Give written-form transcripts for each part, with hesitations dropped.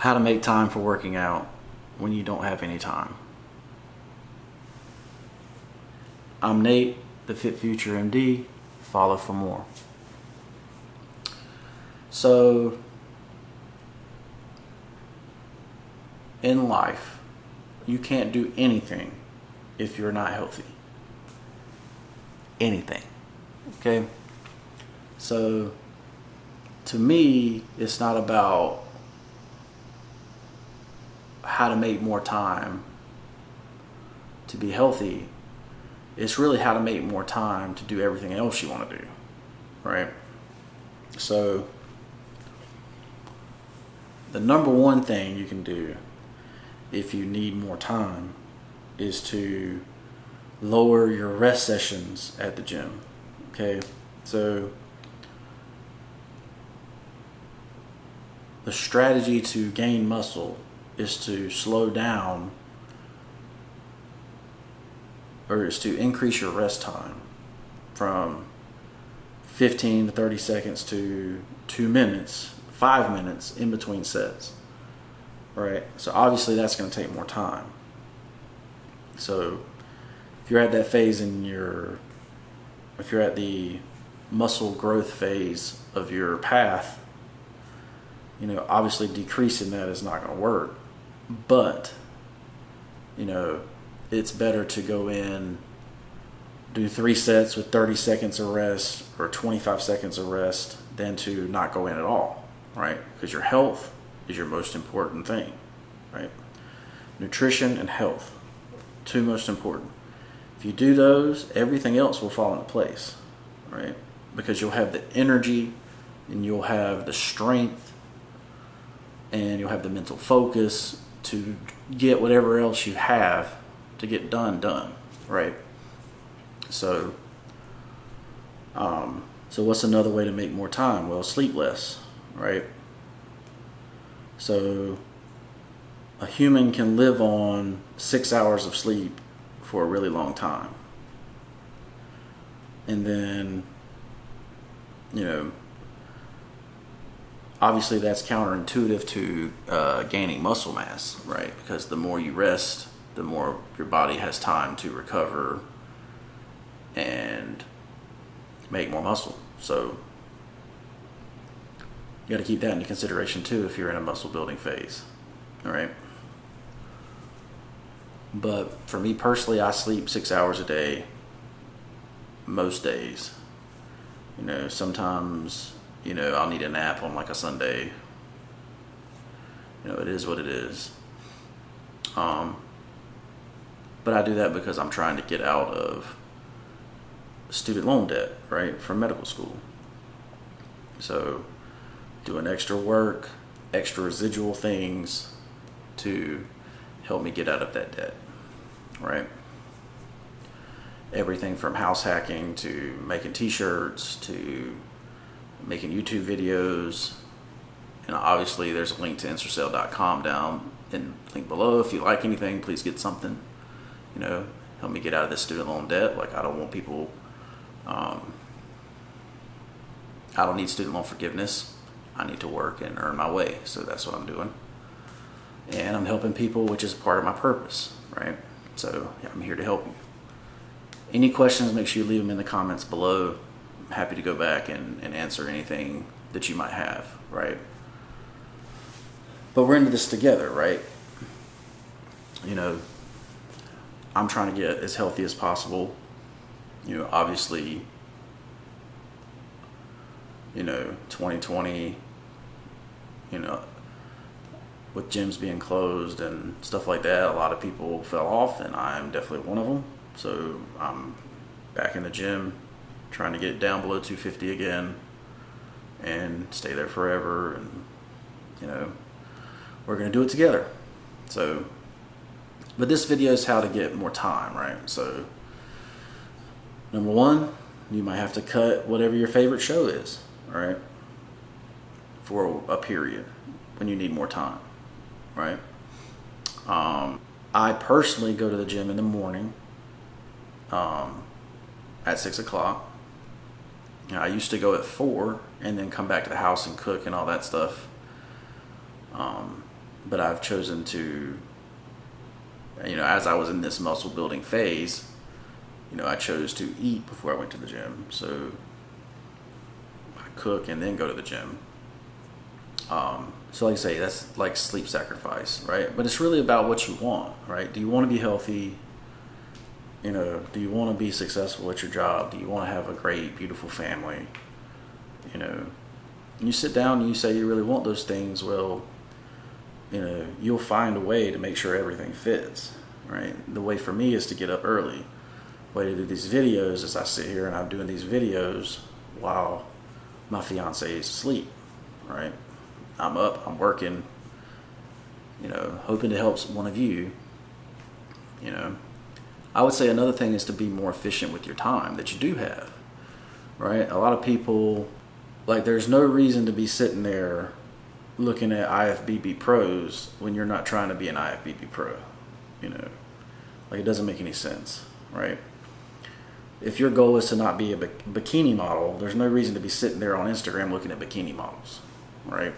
How to make time for working out when you don't have any time. I'm Nate, the FitFutureMD. Follow for more. So, in life, you can't do anything if you're not healthy. Anything. Okay? So, to me, it's not about how to make more time to be healthy. It's really how to make more time to do everything else you want to do, right? So the number one thing you can do if you need more time is to lower your rest sessions at the gym. Okay, so the strategy to gain muscle is to slow down, or is to increase your rest time from 15 to 30 seconds to 2 minutes, 5 minutes in between sets, right? So obviously that's going to take more time. So if you're at that phase if you're at the muscle growth phase of your path, obviously decreasing that is not going to work. But, it's better to go in, do 3 sets with 30 seconds of rest or 25 seconds of rest than to not go in at all, right? Because your health is your most important thing, right? Nutrition and health, 2 most important. If you do those, everything else will fall into place, right? Because you'll have the energy and you'll have the strength and you'll have the mental focus to get whatever else you have to get done, right? So what's another way to make more time? Well, sleep less, right? So a human can live on 6 hours of sleep for a really long time. And then, obviously that's counterintuitive to gaining muscle mass, right? Because the more you rest, the more your body has time to recover and make more muscle. So you got to keep that into consideration too if you're in a muscle building phase, all right? But for me personally, I sleep 6 hours a day most days. Sometimes I'll need a nap on like a Sunday. It is what it is. But I do that because I'm trying to get out of student loan debt, right, from medical school. So doing extra work, extra residual things to help me get out of that debt, right? Everything from house hacking to making t-shirts to making YouTube videos. And obviously there's a link to Ensorsale.com down in the link below. If you like anything, please get something. Help me get out of this student loan debt. Like, I don't want people, I don't need student loan forgiveness. I need to work and earn my way. So that's what I'm doing. And I'm helping people, which is part of my purpose, right? So yeah, I'm here to help you. Any questions, make sure you leave them in the comments below. I'm happy to go back and answer anything that you might have, right? But we're into this together, right? I'm trying to get as healthy as possible. Obviously, 2020, with gyms being closed and stuff like that, a lot of people fell off, and I'm definitely one of them. So I'm back in the gym, trying to get it down below 250 again and stay there forever. And, we're going to do it together. So, but this video is how to get more time, right? So, number one, you might have to cut whatever your favorite show is, all right, for a period when you need more time, right? I personally go to the gym in the morning at 6 o'clock. I used to go at 4 and then come back to the house and cook and all that stuff. but I've chosen to, as I was in this muscle building phase, I chose to eat before I went to the gym. So I cook and then go to the gym. So like I say, that's like sleep sacrifice, right? But it's really about what you want, right? Do you want to be healthy? Do you want to be successful at your job? Do you want to have a great, beautiful family? And you sit down and you say you really want those things. Well, you'll find a way to make sure everything fits, right? The way for me is to get up early. The way to do these videos is I sit here and I'm doing these videos while my fiance is asleep, right? I'm up, I'm working, hoping to help one of you. I would say another thing is to be more efficient with your time that you do have, right? A lot of people, there's no reason to be sitting there looking at IFBB pros when you're not trying to be an IFBB pro, it doesn't make any sense, right? If your goal is to not be a bikini model, there's no reason to be sitting there on Instagram looking at bikini models, right?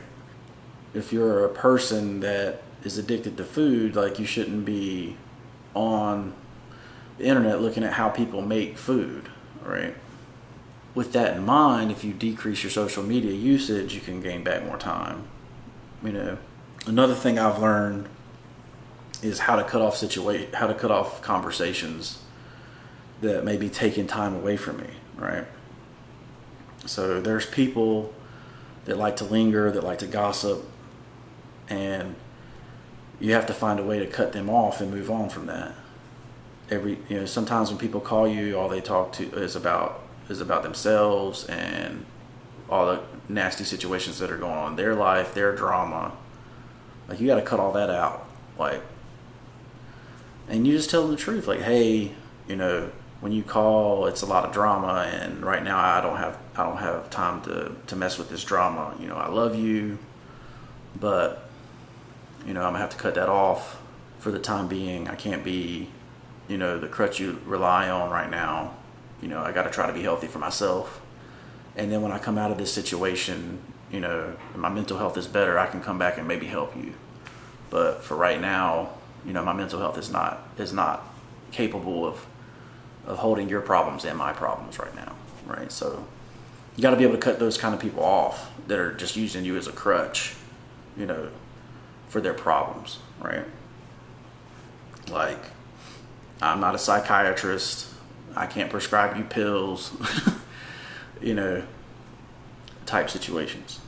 If you're a person that is addicted to food, you shouldn't be on the internet looking at how people make food, right? With that in mind, if you decrease your social media usage, you can gain back more time. Another thing I've learned is how to cut off conversations that may be taking time away from me, right? So there's people that like to linger, that like to gossip, and you have to find a way to cut them off and move on from that. Sometimes when people call you, all they talk to is about themselves and all the nasty situations that are going on in their life, their drama. You got to cut all that out, and you just tell them the truth. Hey, when you call, it's a lot of drama, and right now I don't have time to mess with this drama. I love you, but I'm gonna have to cut that off for the time being. I can't be, the crutch you rely on right now. I got to try to be healthy for myself. And then when I come out of this situation, and my mental health is better, I can come back and maybe help you. But for right now, my mental health is not capable of holding your problems and my problems right now, right? So you got to be able to cut those kind of people off that are just using you as a crutch, for their problems, right? I'm not a psychiatrist. I can't prescribe you pills, type situations.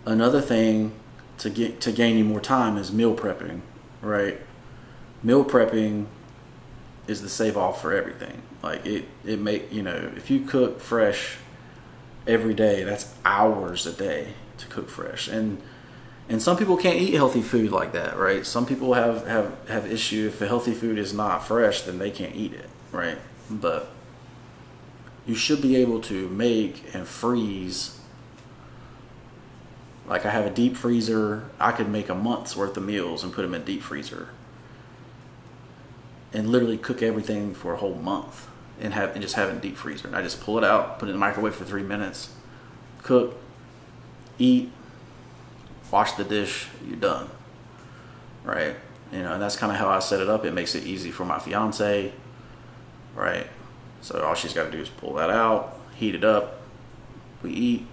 Another thing to gain you more time is meal prepping, right? Meal prepping is the save off for everything. If you cook fresh every day, that's hours a day to cook fresh. And some people can't eat healthy food like that, right? Some people have issue if the healthy food is not fresh, then they can't eat it, right? But you should be able to make and freeze. I have a deep freezer. I could make a month's worth of meals and put them in deep freezer and literally cook everything for a whole month and just have it in deep freezer. And I just pull it out, put it in the microwave for 3 minutes, cook, eat, wash the dish, you're done, right? And that's kind of how I set it up. It makes it easy for my fiance, right? So all she's got to do is pull that out, heat it up, we eat,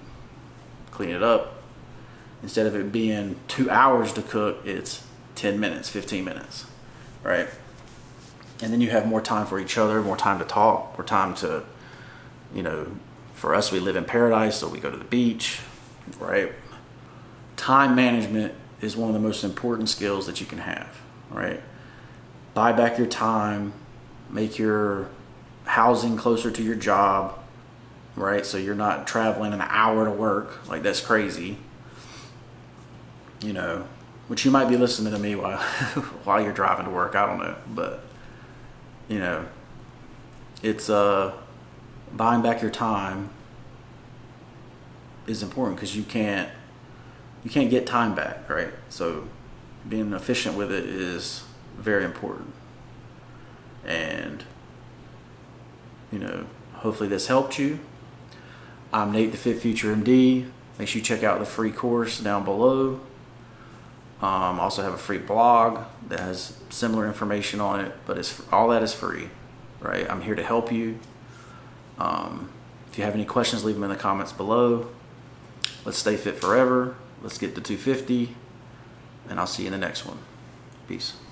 clean it up. Instead of it being 2 hours to cook, it's 10 minutes, 15 minutes, right? And then you have more time for each other, more time to talk, more time to, for us, we live in paradise, so we go to the beach, right? Time management is one of the most important skills that you can have, right? Buy back your time, make your housing closer to your job, right? So you're not traveling an hour to work, that's crazy, which you might be listening to me while you're driving to work, I don't know, but it's buying back your time is important because you can't get time back, right? So being efficient with it is very important. And hopefully this helped you. I'm Nate, the FitFutureMD. Make sure you check out the free course down below. I also have a free blog that has similar information on it, but all that is free, right? I'm here to help you. If you have any questions, leave them in the comments below. Let's stay fit forever. Let's get to 250, and I'll see you in the next one. Peace.